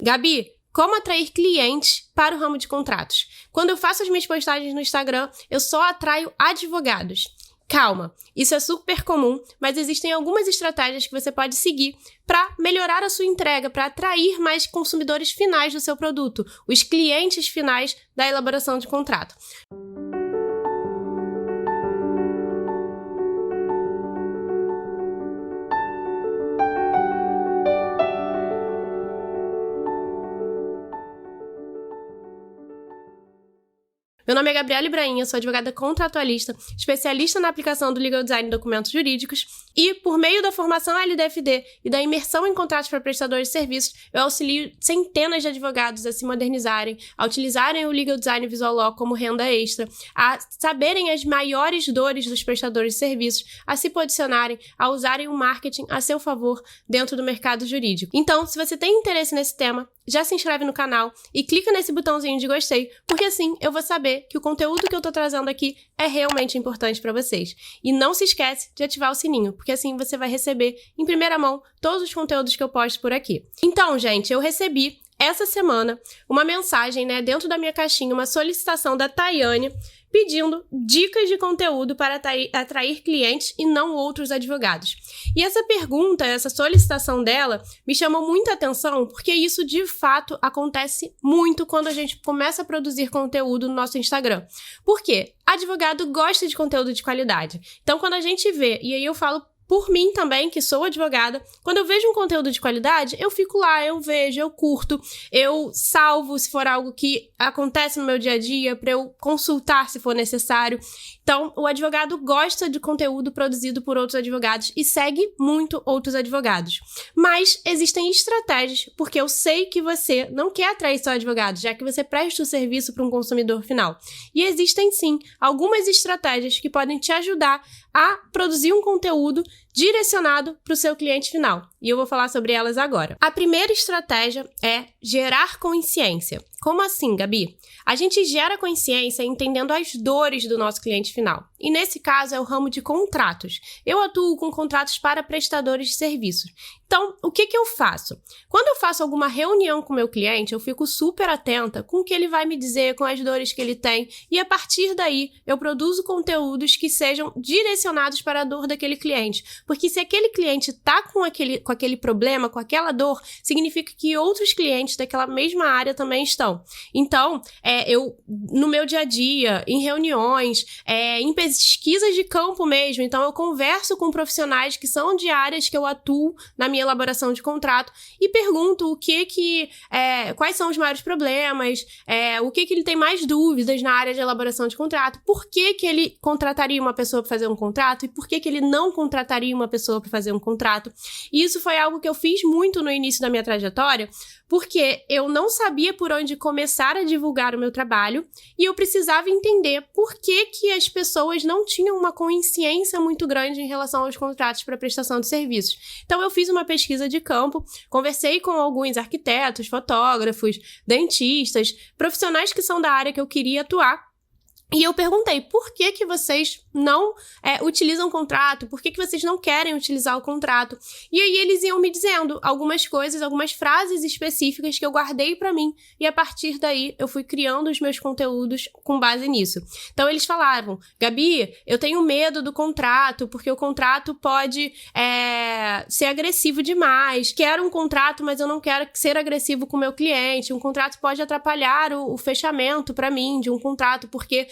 Gabi, como atrair clientes para o ramo de contratos? Quando eu faço as minhas postagens no Instagram, eu só atraio advogados. Calma, isso é super comum, mas existem algumas estratégias que você pode seguir para melhorar a sua entrega, para atrair mais consumidores finais do seu produto, os clientes finais da elaboração de contrato. Meu nome é Gabriela Ibrahinha, sou advogada contratualista, especialista na aplicação do Legal Design em documentos jurídicos e, por meio da formação LDFD e da imersão em contratos para prestadores de serviços, eu auxilio centenas de advogados a se modernizarem, a utilizarem o Legal Design Visual Law como renda extra, a saberem as maiores dores dos prestadores de serviços, a se posicionarem, a usarem o marketing a seu favor dentro do mercado jurídico. Então, se você tem interesse nesse tema, já se inscreve no canal e clica nesse botãozinho de gostei, porque assim eu vou saber que o conteúdo que eu tô trazendo aqui é realmente importante para vocês. E não se esquece de ativar o sininho, porque assim você vai receber em primeira mão todos os conteúdos que eu posto por aqui. Então, gente, eu recebi essa semana uma mensagem, dentro da minha caixinha, uma solicitação da Tayane, pedindo dicas de conteúdo para atrair clientes e não outros advogados. E essa pergunta, essa solicitação dela, me chamou muita atenção, porque isso de fato acontece muito quando a gente começa a produzir conteúdo no nosso Instagram. Por quê? Advogado gosta de conteúdo de qualidade. Então, quando a gente vê, e aí eu falo por mim também, que sou advogada, quando eu vejo um conteúdo de qualidade, eu fico lá, eu vejo, eu curto, eu salvo se for algo que acontece no meu dia a dia, para eu consultar se for necessário. Então, o advogado gosta de conteúdo produzido por outros advogados e segue muito outros advogados. Mas existem estratégias, porque eu sei que você não quer atrair só advogados, já que você presta o serviço para um consumidor final. E existem, sim, algumas estratégias que podem te ajudar a produzir um conteúdo direcionado para o seu cliente final. E eu vou falar sobre elas agora. A primeira estratégia é gerar consciência. Como assim, Gabi? A gente gera consciência entendendo as dores do nosso cliente final. E nesse caso é o ramo de contratos. Eu atuo com contratos para prestadores de serviços. Então, o que eu faço? Quando eu faço alguma reunião com o meu cliente, eu fico super atenta com o que ele vai me dizer, com as dores que ele tem, e a partir daí eu produzo conteúdos que sejam direcionados para a dor daquele cliente. Porque se aquele cliente está com aquele problema, com aquela dor, significa que outros clientes daquela mesma área também estão. Então, eu, no meu dia a dia, em reuniões, em pesquisas de campo mesmo, então eu converso com profissionais que são de áreas que eu atuo na minha elaboração de contrato e pergunto quais são os maiores problemas, o que ele tem mais dúvidas na área de elaboração de contrato, por que ele contrataria uma pessoa para fazer um contrato e por que ele não contrataria uma pessoa para fazer um contrato. E isso foi algo que eu fiz muito no início da minha trajetória, porque eu não sabia por onde começar a divulgar o meu trabalho e eu precisava entender por que as pessoas não tinham uma consciência muito grande em relação aos contratos para prestação de serviços. Então, eu fiz uma pesquisa de campo, conversei com alguns arquitetos, fotógrafos, dentistas, profissionais que são da área que eu queria atuar. E eu perguntei, por que vocês não utilizam o contrato? Por que vocês não querem utilizar o contrato? E aí eles iam me dizendo algumas coisas, algumas frases específicas que eu guardei pra mim. E a partir daí eu fui criando os meus conteúdos com base nisso. Então eles falavam, Gabi, eu tenho medo do contrato, porque o contrato pode ser agressivo demais. Quero um contrato, mas eu não quero ser agressivo com o meu cliente. Um contrato pode atrapalhar o fechamento pra mim de um contrato, porque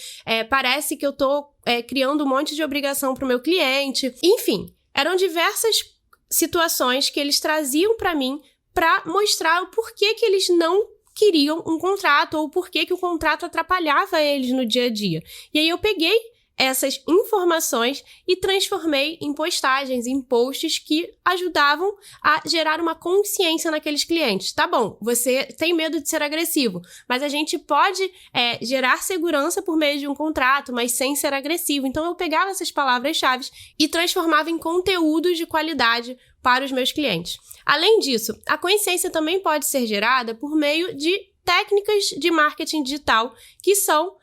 parece que eu tô criando um monte de obrigação para o meu cliente. Enfim, eram diversas situações que eles traziam para mim para mostrar o porquê que eles não queriam um contrato ou o porquê que o contrato atrapalhava eles no dia a dia. E aí eu peguei essas informações e transformei em postagens, em posts que ajudavam a gerar uma consciência naqueles clientes. Tá bom, você tem medo de ser agressivo, mas a gente pode gerar segurança por meio de um contrato, mas sem ser agressivo. Então eu pegava essas palavras-chave e transformava em conteúdos de qualidade para os meus clientes. Além disso, a consciência também pode ser gerada por meio de técnicas de marketing digital que são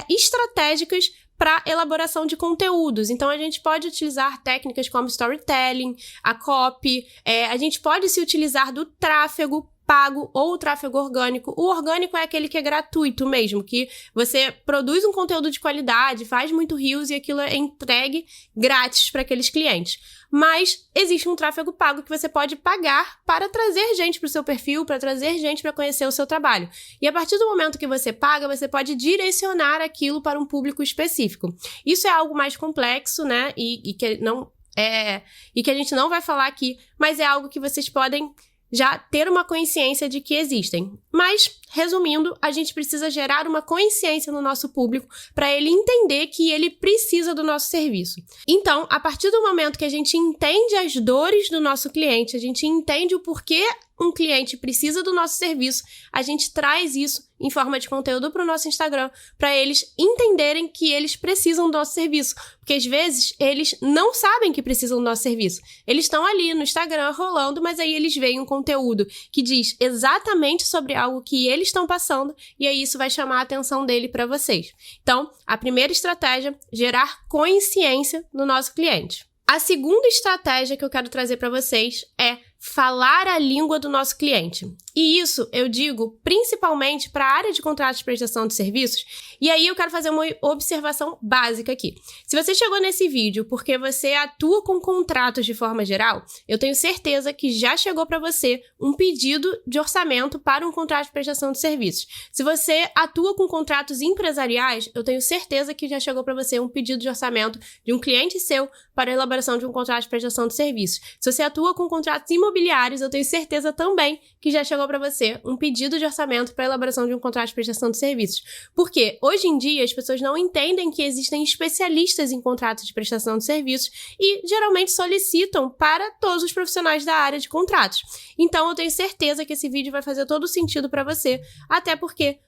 estratégicas para elaboração de conteúdos. Então, a gente pode utilizar técnicas como storytelling, a copy, a gente pode se utilizar do tráfego pago ou o tráfego orgânico. O orgânico é aquele que é gratuito mesmo, que você produz um conteúdo de qualidade, faz muito reels e aquilo é entregue grátis para aqueles clientes. Mas existe um tráfego pago que você pode pagar para trazer gente para o seu perfil, para trazer gente para conhecer o seu trabalho. E a partir do momento que você paga, você pode direcionar aquilo para um público específico. Isso é algo mais complexo, né? E que a gente não vai falar aqui, mas é algo que vocês podem já ter uma consciência de que existem. Mas, resumindo, a gente precisa gerar uma consciência no nosso público para ele entender que ele precisa do nosso serviço. Então, a partir do momento que a gente entende as dores do nosso cliente, a gente entende o porquê um cliente precisa do nosso serviço, a gente traz isso em forma de conteúdo para o nosso Instagram, para eles entenderem que eles precisam do nosso serviço. Porque às vezes eles não sabem que precisam do nosso serviço. Eles estão ali no Instagram rolando, mas aí eles veem um conteúdo que diz exatamente sobre algo que eles estão passando, e aí isso vai chamar a atenção dele para vocês. Então, a primeira estratégia, gerar consciência no nosso cliente. A segunda estratégia que eu quero trazer para vocês é falar a língua do nosso cliente. E isso eu digo principalmente para a área de contratos de prestação de serviços. E aí eu quero fazer uma observação básica aqui. Se você chegou nesse vídeo porque você atua com contratos de forma geral, eu tenho certeza que já chegou para você um pedido de orçamento para um contrato de prestação de serviços. Se você atua com contratos empresariais, eu tenho certeza que já chegou para você um pedido de orçamento de um cliente seu para a elaboração de um contrato de prestação de serviços. Se você atua com contratos imobiliários, eu tenho certeza também que já chegou para você um pedido de orçamento para a elaboração de um contrato de prestação de serviços. Porque hoje em dia as pessoas não entendem que existem especialistas em contratos de prestação de serviços e geralmente solicitam para todos os profissionais da área de contratos. Então eu tenho certeza que esse vídeo vai fazer todo sentido para você, até porque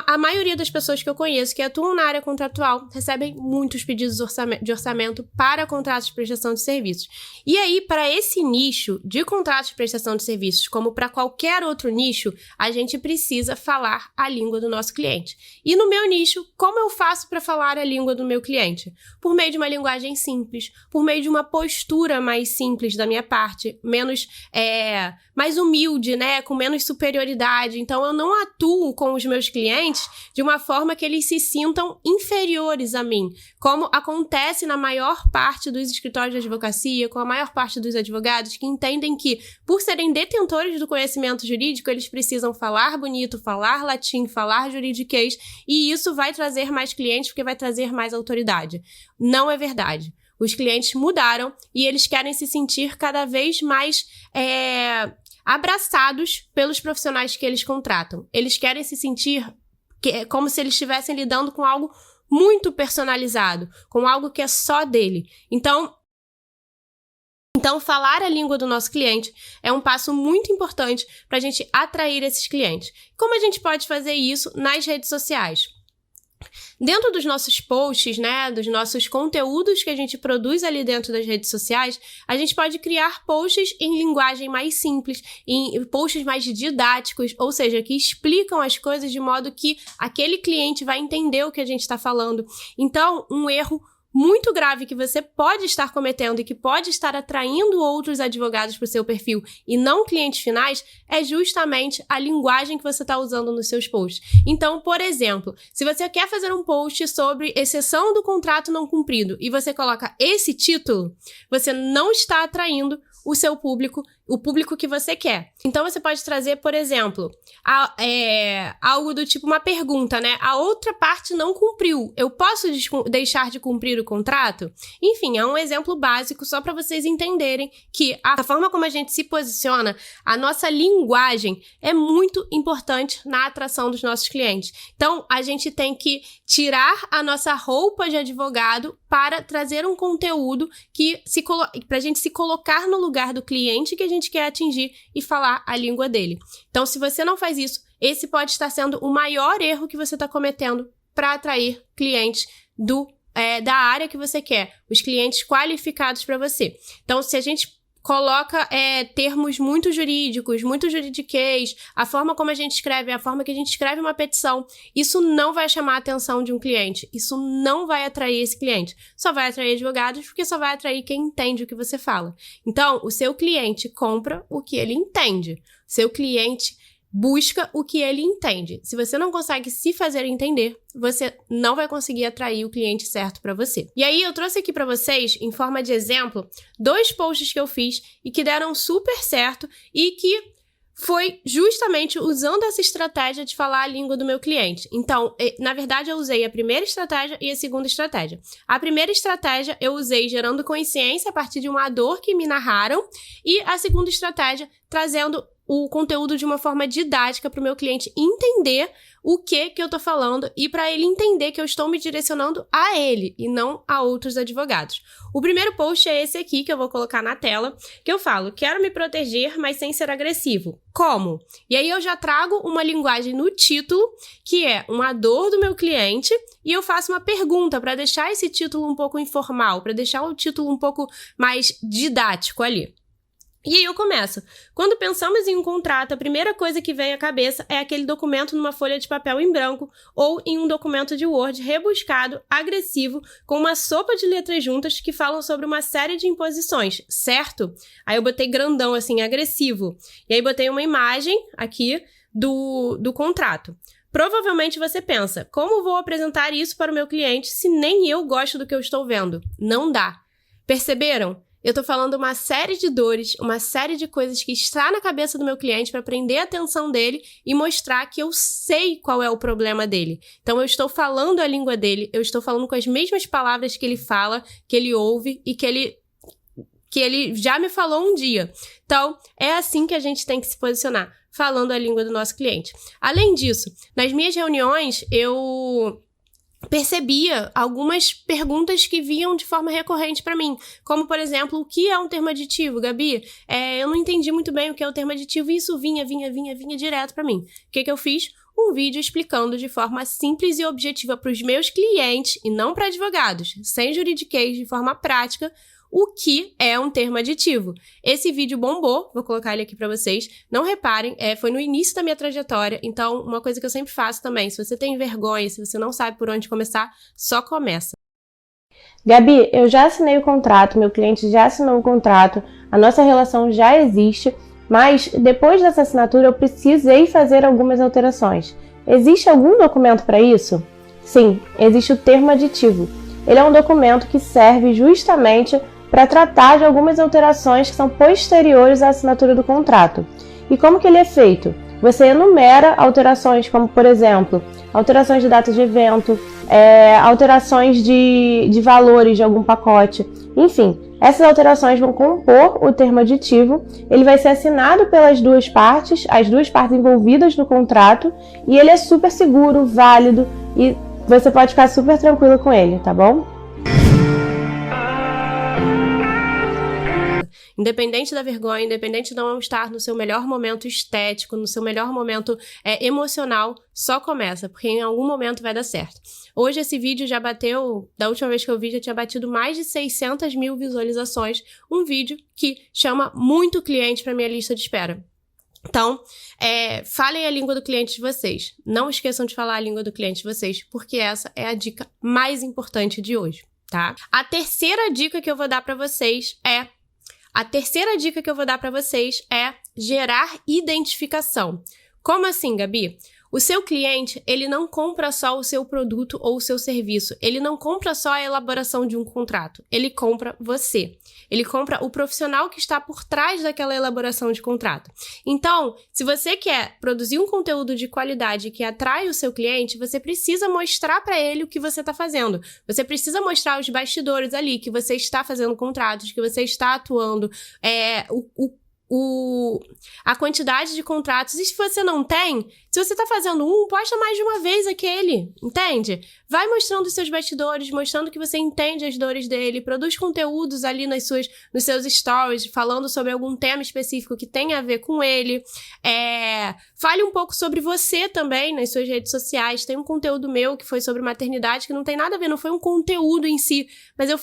a maioria das pessoas que eu conheço que atuam na área contratual recebem muitos pedidos de orçamento para contratos de prestação de serviços. E aí, para esse nicho de contratos de prestação de serviços, como para qualquer outro nicho, a gente precisa falar a língua do nosso cliente. E no meu nicho, como eu faço para falar a língua do meu cliente? Por meio de uma linguagem simples, por meio de uma postura mais simples da minha parte, mais humilde, né? Com menos superioridade. Então, eu não atuo com os meus clientes de uma forma que eles se sintam inferiores a mim, como acontece na maior parte dos escritórios de advocacia, com a maior parte dos advogados que entendem que, por serem detentores do conhecimento jurídico, eles precisam falar bonito, falar latim, falar juridiquês, e isso vai trazer mais clientes porque vai trazer mais autoridade. Não é verdade. Os clientes mudaram e eles querem se sentir cada vez mais abraçados pelos profissionais que eles contratam. Eles querem se sentir como se eles estivessem lidando com algo muito personalizado, com algo que é só dele. Então, falar a língua do nosso cliente é um passo muito importante para a gente atrair esses clientes. Como a gente pode fazer isso nas redes sociais? Dentro dos nossos posts, né, dos nossos conteúdos que a gente produz ali dentro das redes sociais, a gente pode criar posts em linguagem mais simples, em posts mais didáticos, ou seja, que explicam as coisas de modo que aquele cliente vai entender o que a gente está falando. Então, um erro muito grave que você pode estar cometendo e que pode estar atraindo outros advogados para o seu perfil e não clientes finais é justamente a linguagem que você está usando nos seus posts. Então, por exemplo, se você quer fazer um post sobre exceção do contrato não cumprido e você coloca esse título, você não está atraindo o seu público, o público que você quer. Então, você pode trazer, por exemplo, algo do tipo uma pergunta, né? A outra parte não cumpriu. Eu posso deixar de cumprir o contrato? Enfim, é um exemplo básico só para vocês entenderem que a forma como a gente se posiciona, a nossa linguagem é muito importante na atração dos nossos clientes. Então, a gente tem que tirar a nossa roupa de advogado para trazer um conteúdo para a gente se colocar no lugar do cliente que a gente quer atingir e falar a língua dele. Então, se você não faz isso, esse pode estar sendo o maior erro que você está cometendo para atrair clientes da área que você quer, os clientes qualificados para você. Então, se a gente coloca termos muito jurídicos, muito juridiquês, a forma como a gente escreve, a forma que a gente escreve uma petição, isso não vai chamar a atenção de um cliente, isso não vai atrair esse cliente. Só vai atrair advogados porque só vai atrair quem entende o que você fala. Então, o seu cliente compra o que ele entende. Seu cliente busca o que ele entende. Se você não consegue se fazer entender, você não vai conseguir atrair o cliente certo para você. E aí eu trouxe aqui para vocês, em forma de exemplo, 2 posts que eu fiz e que deram super certo e que foi justamente usando essa estratégia de falar a língua do meu cliente. Então, na verdade, eu usei a primeira estratégia e a segunda estratégia. A primeira estratégia eu usei gerando consciência a partir de uma dor que me narraram e a segunda estratégia trazendo o conteúdo de uma forma didática para o meu cliente entender o que eu tô falando e para ele entender que eu estou me direcionando a ele e não a outros advogados. O primeiro post é esse aqui que eu vou colocar na tela, que eu falo, quero me proteger, mas sem ser agressivo. Como? E aí eu já trago uma linguagem no título, que é uma dor do meu cliente, e eu faço uma pergunta para deixar esse título um pouco informal, para deixar o título um pouco mais didático ali. E aí eu começo. Quando pensamos em um contrato, a primeira coisa que vem à cabeça é aquele documento numa folha de papel em branco ou em um documento de Word rebuscado, agressivo, com uma sopa de letras juntas que falam sobre uma série de imposições, certo? Aí eu botei grandão assim, agressivo. E aí botei uma imagem aqui do contrato. Provavelmente você pensa, como vou apresentar isso para o meu cliente se nem eu gosto do que eu estou vendo? Não dá. Perceberam? Eu tô falando uma série de dores, uma série de coisas que está na cabeça do meu cliente para prender a atenção dele e mostrar que eu sei qual é o problema dele. Então, eu estou falando a língua dele, eu estou falando com as mesmas palavras que ele fala, que ele ouve e que ele já me falou um dia. Então, é assim que a gente tem que se posicionar, falando a língua do nosso cliente. Além disso, nas minhas reuniões, eu percebia algumas perguntas que vinham de forma recorrente para mim, como, por exemplo, o que é um termo aditivo, Gabi? Eu não entendi muito bem o que é o termo aditivo e isso vinha direto para mim. O que eu fiz? Um vídeo explicando de forma simples e objetiva para os meus clientes e não para advogados, sem juridiquês, de forma prática, o que é um termo aditivo. Esse vídeo bombou, vou colocar ele aqui para vocês. Não reparem, foi no início da minha trajetória, então uma coisa que eu sempre faço também, se você tem vergonha, se você não sabe por onde começar, só começa. Gabi, eu já assinei o contrato, meu cliente já assinou o contrato, a nossa relação já existe, mas depois dessa assinatura eu precisei fazer algumas alterações. Existe algum documento para isso? Sim, existe o termo aditivo. Ele é um documento que serve justamente para tratar de algumas alterações que são posteriores à assinatura do contrato. E como que ele é feito? Você enumera alterações como, por exemplo, alterações de data de evento, alterações de valores de algum pacote, enfim, essas alterações vão compor o termo aditivo, ele vai ser assinado pelas duas partes, as duas partes envolvidas no contrato, e ele é super seguro, válido, e você pode ficar super tranquilo com ele, tá bom? Independente da vergonha, independente de não estar no seu melhor momento estético, no seu melhor momento emocional, só começa, porque em algum momento vai dar certo. Hoje esse vídeo já bateu, da última vez que eu vi, já tinha batido mais de 600 mil visualizações, um vídeo que chama muito cliente para minha lista de espera. Então, falem a língua do cliente de vocês. Não esqueçam de falar a língua do cliente de vocês, porque essa é a dica mais importante de hoje, tá? A terceira dica que eu vou dar para vocês é gerar identificação. Como assim, Gabi? O seu cliente, ele não compra só o seu produto ou o seu serviço. Ele não compra só a elaboração de um contrato. Ele compra você. Ele compra o profissional que está por trás daquela elaboração de contrato. Então, se você quer produzir um conteúdo de qualidade que atrai o seu cliente, você precisa mostrar para ele o que você está fazendo. Você precisa mostrar os bastidores ali, que você está fazendo contratos, que você está atuando, a quantidade de contratos. E se você não tem, se você tá fazendo posta mais de uma vez aquele, entende? Vai mostrando os seus bastidores, mostrando que você entende as dores dele, produz conteúdos ali nos seus stories, falando sobre algum tema específico que tenha a ver com ele. Fale um pouco sobre você também nas suas redes sociais. Tem um conteúdo meu que foi sobre maternidade, que não tem nada a ver, não foi um conteúdo em si, mas eu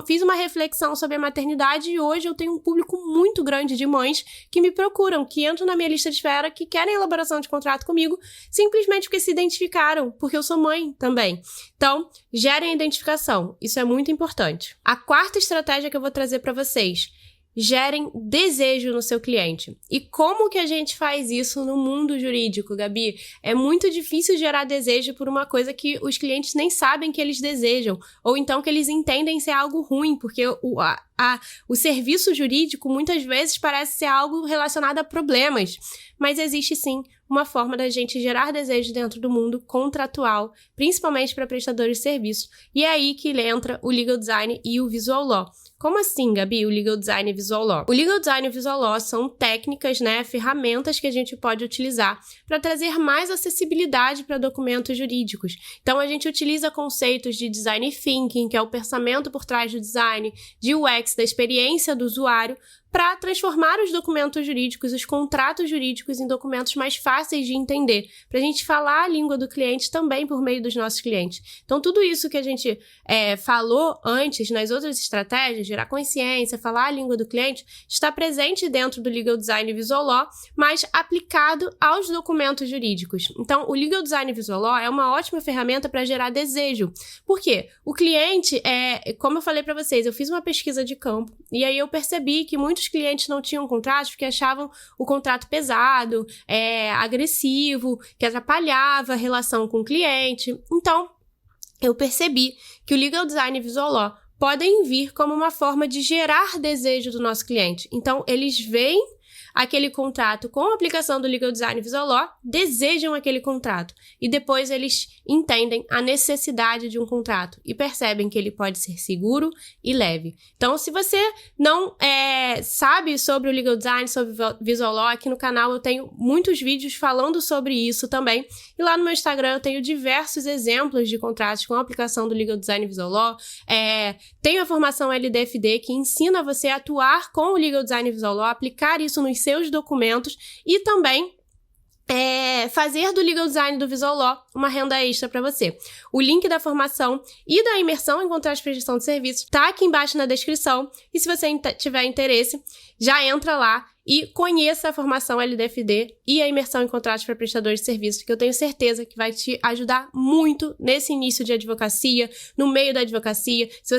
fiz uma reflexão sobre a maternidade e hoje eu tenho um público muito grande de mães que me procuram, que entram na minha lista de espera, que querem elaboração de contrato comigo, simplesmente porque se identificaram, porque eu sou mãe também. Então, gerem a identificação. Isso é muito importante. A quarta estratégia que eu vou trazer para vocês: gerem desejo no seu cliente. E como que a gente faz isso no mundo jurídico, Gabi? É muito difícil gerar desejo por uma coisa que os clientes nem sabem que eles desejam, ou então que eles entendem ser algo ruim, porque o serviço jurídico muitas vezes parece ser algo relacionado a problemas, mas existe sim uma forma da gente gerar desejo dentro do mundo contratual, principalmente para prestadores de serviços, e é aí que entra o Legal Design e o Visual Law. Como assim, Gabi, o Legal Design e o Visual Law? O Legal Design e o Visual Law são técnicas, ferramentas que a gente pode utilizar para trazer mais acessibilidade para documentos jurídicos. Então, a gente utiliza conceitos de Design Thinking, que é o pensamento por trás do design, de UX, da experiência do usuário, para transformar os documentos jurídicos, os contratos jurídicos, em documentos mais fáceis de entender, para a gente falar a língua do cliente também por meio dos nossos clientes. Então, tudo isso que a gente falou antes nas outras estratégias, gerar consciência, falar a língua do cliente, está presente dentro do Legal Design e Visual Law, mas aplicado aos documentos jurídicos. Então, o Legal Design e Visual Law é uma ótima ferramenta para gerar desejo. Por quê? O cliente, como eu falei para vocês, eu fiz uma pesquisa de campo e aí eu percebi que muitos clientes não tinham contrato porque achavam o contrato pesado, agressivo, que atrapalhava a relação com o cliente. Então, eu percebi que o Legal Design e Visual Law podem vir como uma forma de gerar desejo do nosso cliente. Então, eles veem aquele contrato com a aplicação do Legal Design e Visual Law, desejam aquele contrato e depois eles entendem a necessidade de um contrato e percebem que ele pode ser seguro e leve. Então, se você não sabe sobre o Legal Design, sobre o Visual Law, aqui no canal eu tenho muitos vídeos falando sobre isso também, e lá no meu Instagram eu tenho diversos exemplos de contratos com a aplicação do Legal Design e Visual Law. Tenho a formação LDFD que ensina você a atuar com o Legal Design e Visual Law, aplicar isso nos seus documentos e também fazer do Legal Design e do Visual Law uma renda extra para você. O link da formação e da imersão em contratos de prestação de serviços está aqui embaixo na descrição e se você tiver interesse, já entra lá e conheça a formação LDFD e a imersão em contratos para prestadores de serviços, que eu tenho certeza que vai te ajudar muito nesse início de advocacia, no meio da advocacia. Se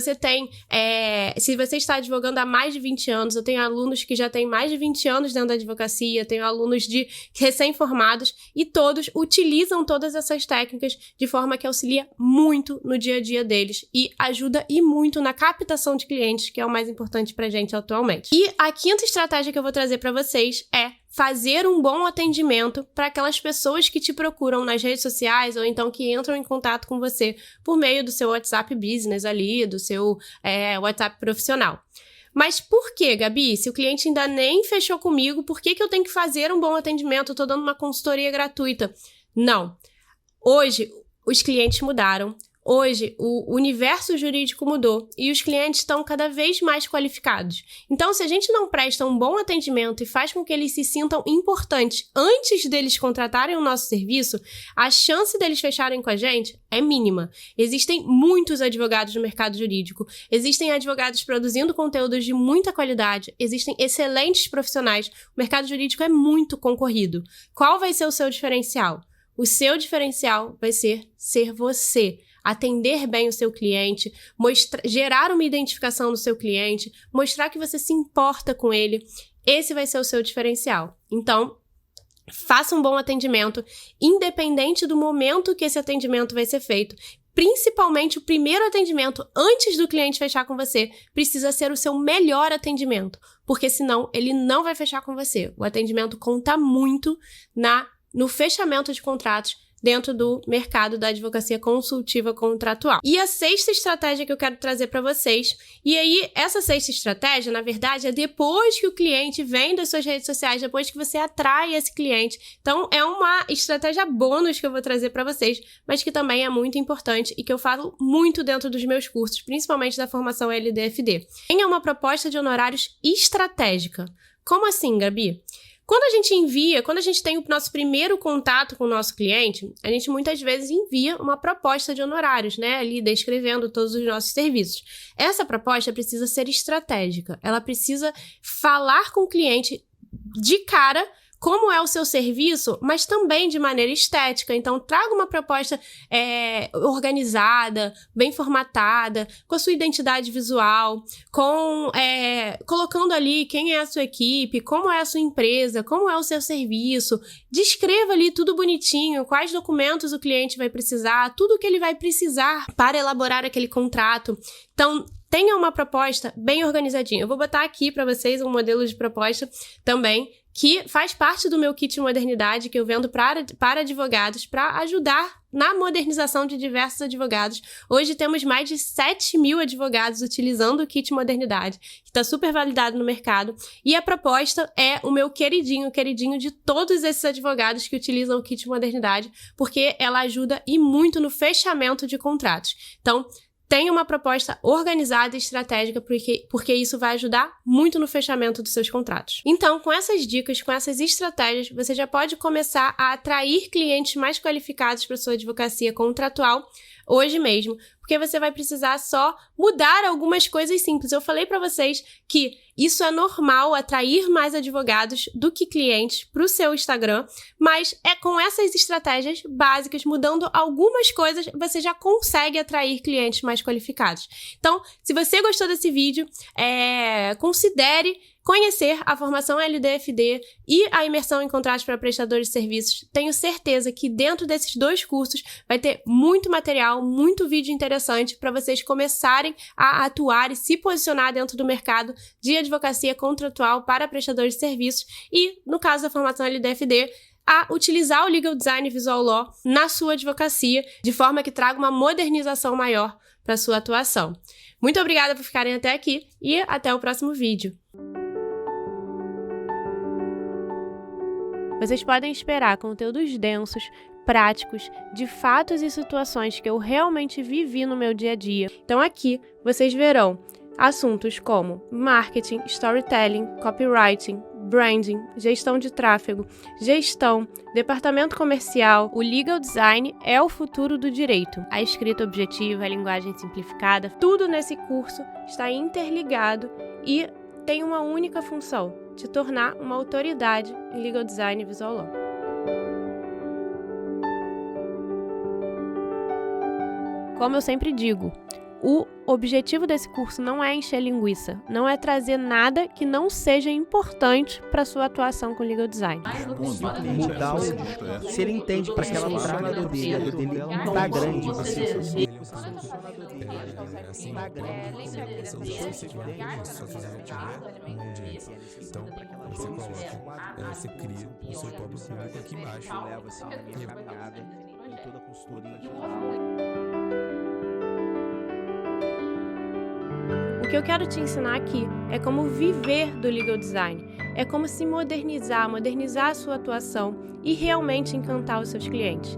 você está advogando há mais de 20 anos, eu tenho alunos que já têm mais de 20 anos dentro da advocacia, tenho alunos de recém-formados e todos utilizam todas essas técnicas de forma que auxilia muito no dia a dia deles e ajuda e muito na captação de clientes, que é o mais importante pra gente atualmente. E a quinta estratégia que eu vou trazer para vocês é fazer um bom atendimento para aquelas pessoas que te procuram nas redes sociais ou então que entram em contato com você por meio do seu WhatsApp Business ali, do seu WhatsApp profissional. Mas por que, Gabi? Se o cliente ainda nem fechou comigo, por que eu tenho que fazer um bom atendimento? Eu tô dando uma consultoria gratuita. Não. Hoje, os clientes mudaram. Hoje, o universo jurídico mudou e os clientes estão cada vez mais qualificados. Então, se a gente não presta um bom atendimento e faz com que eles se sintam importantes antes deles contratarem o nosso serviço, a chance deles fecharem com a gente é mínima. Existem muitos advogados no mercado jurídico, existem advogados produzindo conteúdos de muita qualidade, existem excelentes profissionais, o mercado jurídico é muito concorrido. Qual vai ser o seu diferencial? O seu diferencial vai ser você. Atender bem o seu cliente, gerar uma identificação no seu cliente, mostrar que você se importa com ele. Esse vai ser o seu diferencial. Então, faça um bom atendimento, independente do momento que esse atendimento vai ser feito. Principalmente o primeiro atendimento, antes do cliente fechar com você, precisa ser o seu melhor atendimento, porque senão ele não vai fechar com você. O atendimento conta muito no fechamento de contratos, dentro do mercado da advocacia consultiva contratual. E a sexta estratégia que eu quero trazer para vocês, e aí essa sexta estratégia, na verdade, é depois que o cliente vem das suas redes sociais, depois que você atrai esse cliente. Então, é uma estratégia bônus que eu vou trazer para vocês, mas que também é muito importante e que eu falo muito dentro dos meus cursos, principalmente da formação LDFD. Tenha uma proposta de honorários estratégica. Como assim, Gabi? Quando a gente tem o nosso primeiro contato com o nosso cliente, a gente muitas vezes envia uma proposta de honorários, né? Ali descrevendo todos os nossos serviços. Essa proposta precisa ser estratégica. Ela precisa falar com o cliente de cara como é o seu serviço, mas também de maneira estética. Então, traga uma proposta organizada, bem formatada, com a sua identidade visual, colocando ali quem é a sua equipe, como é a sua empresa, como é o seu serviço. Descreva ali tudo bonitinho, quais documentos o cliente vai precisar, tudo o que ele vai precisar para elaborar aquele contrato. Então, tenha uma proposta bem organizadinha. Eu vou botar aqui para vocês um modelo de proposta também, que faz parte do meu kit modernidade, que eu vendo para advogados, para ajudar na modernização de diversos advogados. Hoje temos mais de 7.000 advogados utilizando o kit modernidade, que está super validado no mercado. E a proposta é o meu queridinho de todos esses advogados que utilizam o kit modernidade, porque ela ajuda e muito no fechamento de contratos. Então, tenha uma proposta organizada e estratégica, porque isso vai ajudar muito no fechamento dos seus contratos. Então, com essas dicas, com essas estratégias, você já pode começar a atrair clientes mais qualificados para sua advocacia contratual hoje mesmo, porque você vai precisar só mudar algumas coisas simples. Eu falei para vocês que isso é normal, atrair mais advogados do que clientes para o seu Instagram, mas é com essas estratégias básicas, mudando algumas coisas, você já consegue atrair clientes mais qualificados. Então, se você gostou desse vídeo, considere conhecer a formação LDFD e a imersão em contratos para prestadores de serviços. Tenho certeza que dentro desses dois cursos vai ter muito material, muito vídeo interessante para vocês começarem a atuar e se posicionar dentro do mercado de advocacia contratual para prestadores de serviços e, no caso da formação LDFD, a utilizar o Legal Design e Visual Law na sua advocacia, de forma que traga uma modernização maior para a sua atuação. Muito obrigada por ficarem até aqui e até o próximo vídeo. Vocês podem esperar conteúdos densos, práticos, de fatos e situações que eu realmente vivi no meu dia a dia. Então aqui vocês verão assuntos como marketing, storytelling, copywriting, branding, gestão de tráfego, gestão, departamento comercial. O legal design é o futuro do direito. A escrita objetiva, a linguagem simplificada, tudo nesse curso está interligado e tem uma única função: te tornar uma autoridade em legal design e visual law. Como eu sempre digo, o objetivo desse curso não é encher linguiça, não é trazer nada que não seja importante para a sua atuação com legal design. Mudar o... Se ele entende para aquela entrada dele tá grande, você então você cria o seu próprio público aqui embaixo. Leva assim a minha caminhada em toda a consultoria. O que eu quero te ensinar aqui é como viver do legal design, é como se modernizar a sua atuação e realmente encantar os seus clientes.